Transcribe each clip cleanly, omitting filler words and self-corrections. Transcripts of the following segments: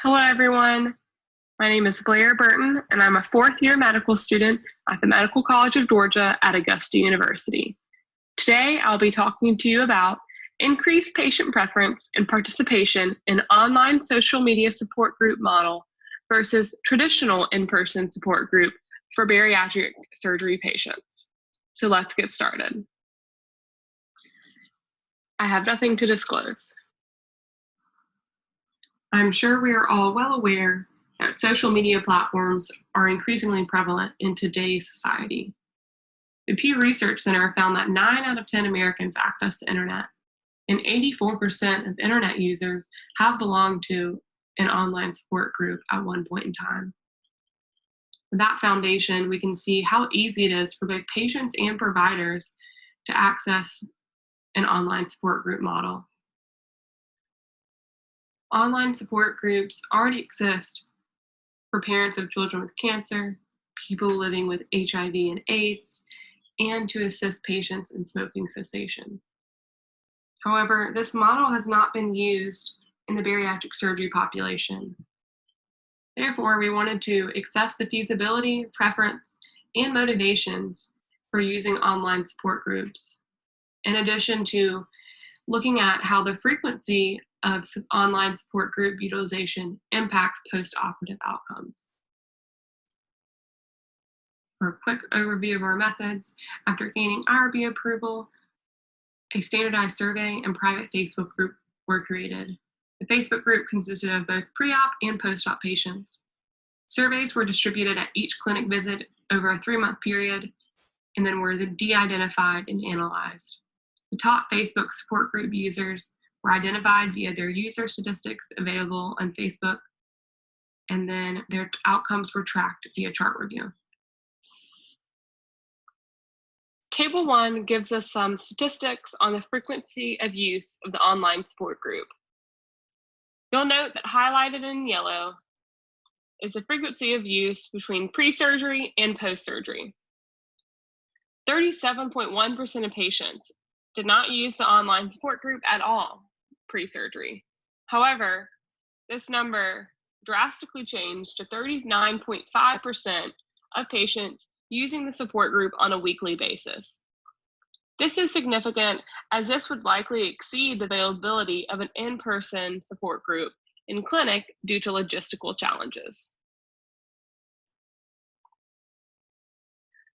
Hello, everyone. My name is Blair Burton, and I'm a fourth-year medical student at the Medical College of Georgia at Augusta University. Today, I'll be talking to you about increased patient preference and participation in online social media support group model versus traditional in-person support group for bariatric surgery patients. So let's get started. I have nothing to disclose. I'm sure we are all well aware that social media platforms are increasingly prevalent in today's society. The Pew Research Center found that 9 out of 10 Americans access the internet, and 84% of internet users have belonged to an online support group at one point in time. With that foundation, we can see how easy it is for both patients and providers to access an online support group model. Online support groups already exist for parents of children with cancer, people living with HIV and AIDS, and to assist patients in smoking cessation. However, this model has not been used in the bariatric surgery population. Therefore, we wanted to assess the feasibility, preference, and motivations for using online support groups, in addition to looking at how the frequency of online support group utilization impacts post-operative outcomes. For a quick overview of our methods, after gaining IRB approval, a standardized survey and private Facebook group were created. The Facebook group consisted of both pre-op and post-op patients. Surveys were distributed at each clinic visit over a 3-month period, and then were de-identified and analyzed. The top Facebook support group users were identified via their user statistics available on Facebook, and then their outcomes were tracked via chart review. Table 1 gives us some statistics on the frequency of use of the online support group. You'll note that highlighted in yellow is the frequency of use between pre-surgery and post-surgery. 37.1% of patients did not use the online support group at all pre-surgery. However, this number drastically changed to 39.5% of patients using the support group on a weekly basis. This is significant as this would likely exceed the availability of an in-person support group in clinic due to logistical challenges.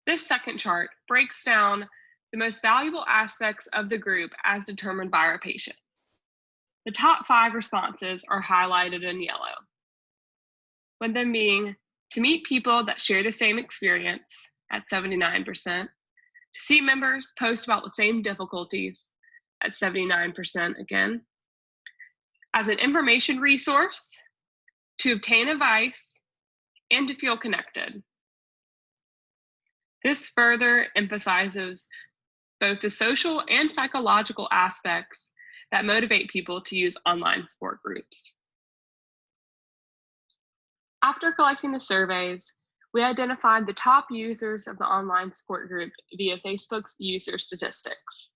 This second chart breaks down the most valuable aspects of the group as determined by our patients. The top 5 responses are highlighted in yellow, with them being to meet people that share the same experience at 79%, to see members post about the same difficulties at 79% again, as an information resource, to obtain advice, and to feel connected. This further emphasizes both the social and psychological aspects that motivate people to use online support groups. After collecting the surveys, we identified the top users of the online support group via Facebook's user statistics.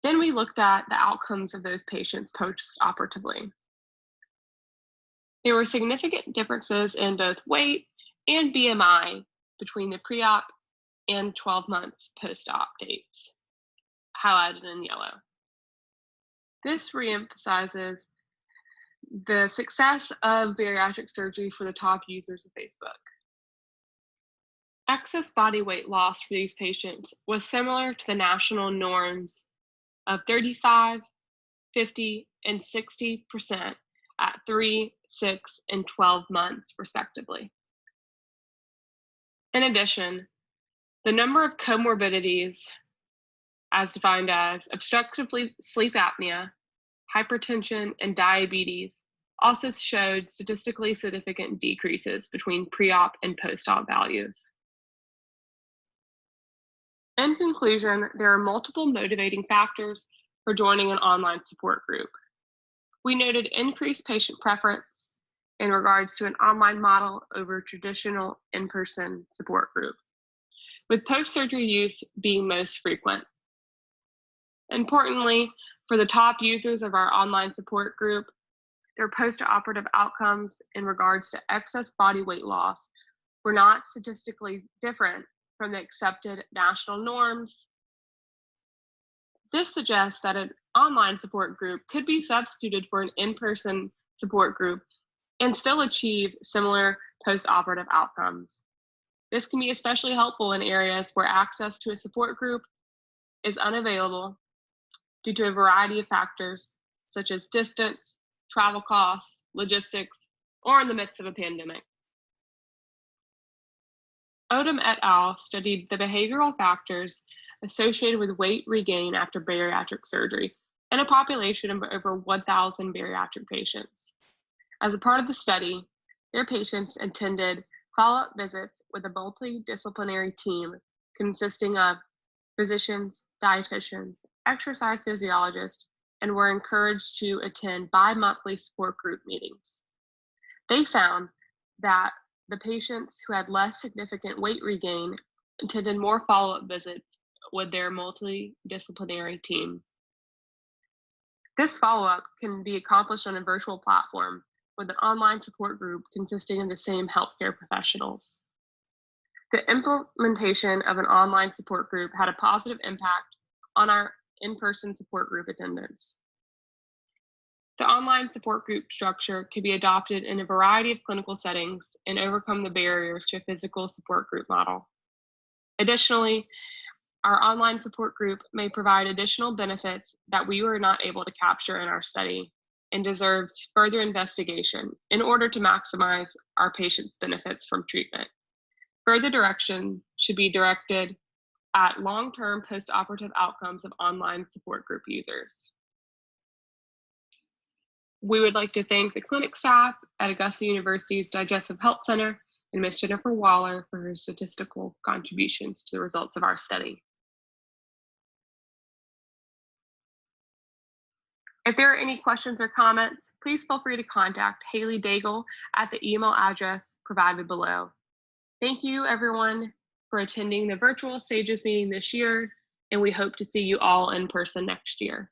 Then we looked at the outcomes of those patients post-operatively. There were significant differences in both weight and BMI between the pre-op and 12 months post-op dates, highlighted in yellow. This reemphasizes the success of bariatric surgery for the top users of Facebook. Excess body weight loss for these patients was similar to the national norms of 35, 50, and 60% at 3, 6, and 12 months, respectively. In addition, the number of comorbidities, as defined as obstructive sleep apnea, hypertension, and diabetes, also showed statistically significant decreases between pre-op and post-op values. In conclusion, there are multiple motivating factors for joining an online support group. We noted increased patient preference in regards to an online model over traditional in-person support group, with post-surgery use being most frequent. Importantly, for the top users of our online support group, their post-operative outcomes in regards to excess body weight loss were not statistically different from the accepted national norms. This suggests that an online support group could be substituted for an in-person support group and still achieve similar post-operative outcomes. This can be especially helpful in areas where access to a support group is unavailable due to a variety of factors, such as distance, travel costs, logistics, or in the midst of a pandemic. Odom et al. Studied the behavioral factors associated with weight regain after bariatric surgery in a population of over 1,000 bariatric patients. As a part of the study, their patients attended follow-up visits with a multidisciplinary team consisting of physicians, dietitians, exercise physiologists, and were encouraged to attend bi-monthly support group meetings. They found that the patients who had less significant weight regain attended more follow-up visits with their multidisciplinary team. This follow-up can be accomplished on a virtual platform with an online support group consisting of the same healthcare professionals. The implementation of an online support group had a positive impact on our in-person support group attendance. The online support group structure can be adopted in a variety of clinical settings and overcome the barriers to a physical support group model. Additionally, our online support group may provide additional benefits that we were not able to capture in our study and deserves further investigation in order to maximize our patients' benefits from treatment. Further direction should be directed at long-term post-operative outcomes of online support group users. We would like to thank the clinic staff at Augusta University's Digestive Health Center and Ms. Jennifer Waller for her statistical contributions to the results of our study. If there are any questions or comments, please feel free to contact H Daigle at the email address provided below. Thank you, everyone, for attending the virtual SAGES meeting this year, and we hope to see you all in person next year.